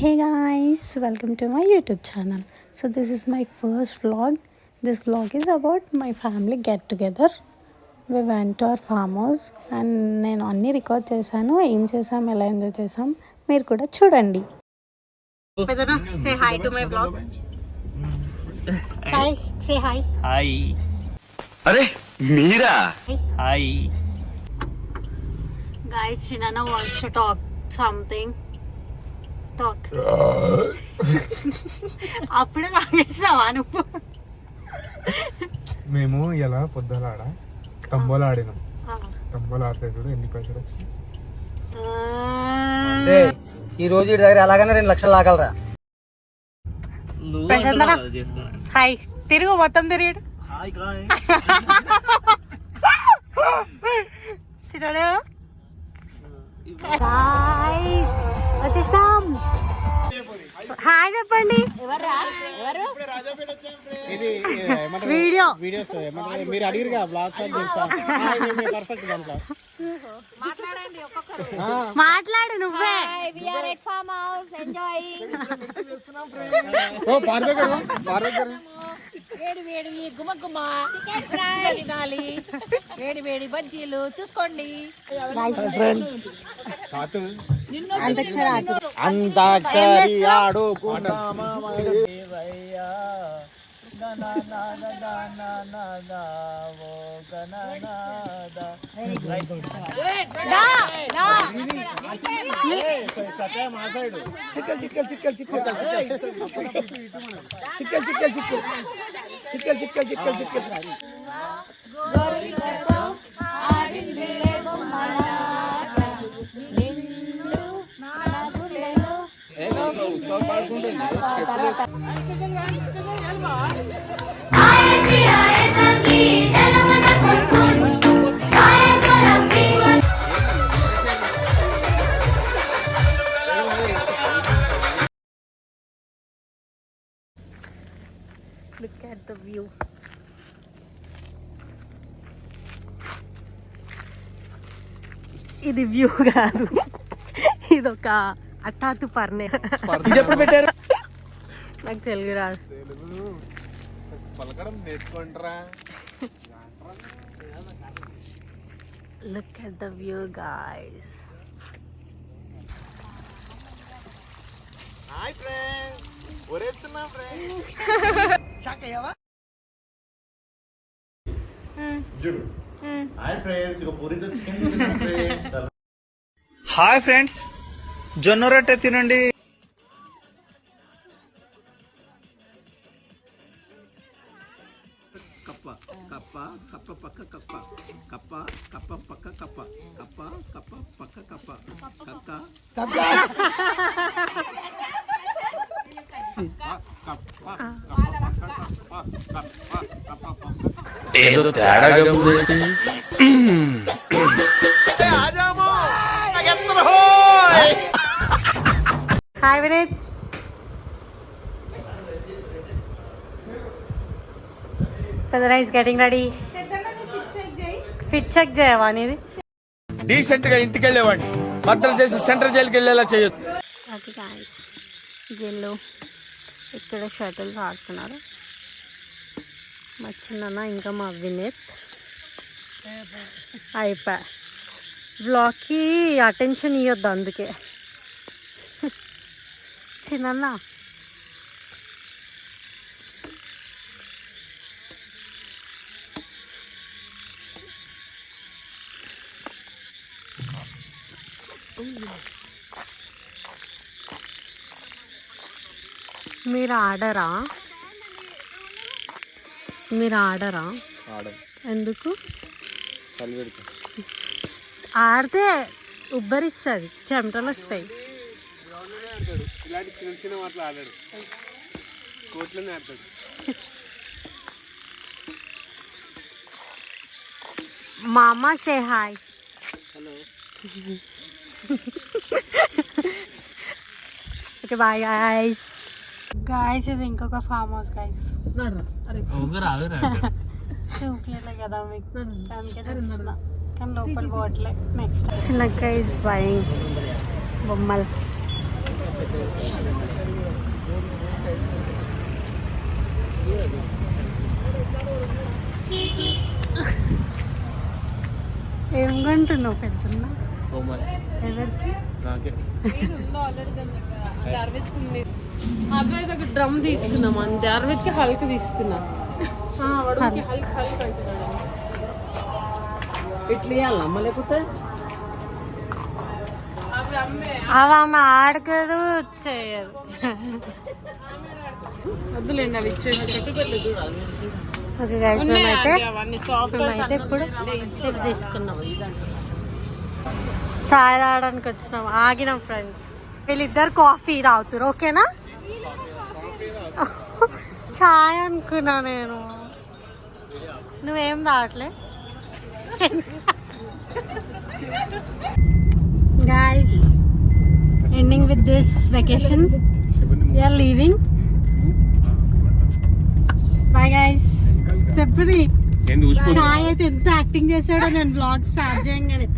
Hey guys, welcome to my YouTube channel. So this is my first vlog. This vlog is about my family get together. We went to our farm house and నేను అన్నీ record చేశాను. ఏం చేసాం, ఎలా enjoy చేసాం మీరు కూడా చూడండి. Say hi to my vlog. Say hi. Hi. అరే మీరా? Hi. Guys, Shinana wants to talk something. Talk. అప్పుడే తాగేసావా నువ్వు? మేము ఇలా పొద్దులాడ తంబోలు ఆడినాం. తంబోలు ఆడితే చూడు ఎన్ని పైసలు వచ్చినాయి. ఈ రోజు ఇటు దగ్గర ఎలాగైనా 2 లక్షలు లాగలరా. హాయ్ తిరుగు, మొత్తం తిరిగాడు. చిన్న వచ్చేసినాం. హాయ్ చెప్పండి. వీడియో మీరు అడిగిరుగా మాట్లాడు నువ్వే. వేడి వేడి గుమ గుమ తినాలి, వేడి వేడి బజ్జీలు చూసుకోండి. అంతాక్షరి ఆడుకుంటామా చిక్కల్ చిక్కల్ చిక్కల్ చిక్కల్ చిక్కల్ చిక్కల్ చిక్కల్ చిక్కల్ చిక్కల్ చిక్కల్ చిక్కల్ Look at the view. ఇది వ్యూ కాదు, ఇదొక అట్టాతు పర్నే. ఎప్పుడు పెట్టారు? నాకు తెలుగు రాదు. పలకడం నేర్చుకుంటారా? Look at the view guys. Hi friends, ఒరేస్తున్నా ఫ్రెండ్స్. చూడు. హాయ్ ఫ్రెండ్స్, ఇక పూరితో చికెన్ తింటున్నాం ఫ్రెండ్స్. హాయ్ ఫ్రెండ్స్, జొన్న రొట్టె తినండి. కప్ప కప్ప కప్ప పక్క కప్ప కప్ప కప్ప పక్క కప్ప కప్ప కప్ప పక్క కప్ప కక్క ఏదో తేడాగా ఉంది. Hi Vineet. Pedra is getting ready. Fit check చేయవా అనేది? డీసెంట్ గా ఇంటికి వెళ్ళేవాడిని మర్డర్ చేసి సెంట్రల్ జైలుకి వెళ్ళేలా చేయొచ్చు. ఓకే గాయ్స్, వీళ్ళు ఇక్కడ షటిల్స్ ఆడుతున్నారు. మా చిన్న ఇంకా మా వినీత్. అయిపోయా, బ్లాగ్కి అటెన్షన్ ఇవ్వద్దు అందుకే. చిన్న మీరు ఆడరా? ఎందుకు? ఆడితే ఉబ్బరిస్తుంది, చెమటలు వస్తాయి. ఇలాంటి చిన్న చిన్న మాటలు ఆడాడు, కోట్లోనే ఆడతాడు. మామా say hi. Hello. Okay bye guys. ఇది ఇంకొక ఫామ్ హౌస్ గాయ్స్. చూపలేదు కదా మీకు, అందుకే చూస్తున్నా. కానీ లోపల పోవట్లే. నెక్స్ట్ చిన్నక్క ఈజ్ బయింగ్ బొమ్మలు. కొంటున్నావు పెద్దన్న ఎవరికి అద్వైత్ ఒక డ్రమ్ తీసుకున్నాం అంతే. అరవిత్కి హల్క్ తీసుకున్నాం. హల్క్ అంటున్నాడు. ఇట్లా ఇవ్వాలమ్మ లేకపోతే అవి ఆమె ఆడకదు చేయదు. వద్దులేండి అవి ఇచ్చేసి పెట్టుబడులు చూడాలి. ఓకే గైస్ మేమైతే అవన్నీ సాఫ్ట్ ఇప్పుడు ఇది తీసుకున్నాం. చాయ్ తాగడానికి వచ్చినాం, ఆగినాం ఫ్రెండ్స్. వీళ్ళిద్దరు కాఫీ తాగుతారు ఓకేనా? చాయ్ అనుకున్నా నేను. నువ్వేం తాగట్లే guys, ending with this vacation. We are leaving. Bye guys. చెప్పండి. సాయి అయితే ఎంత యాక్టింగ్ చేశాడో నేను బ్లాగ్ స్టార్ట్ చేయగానే.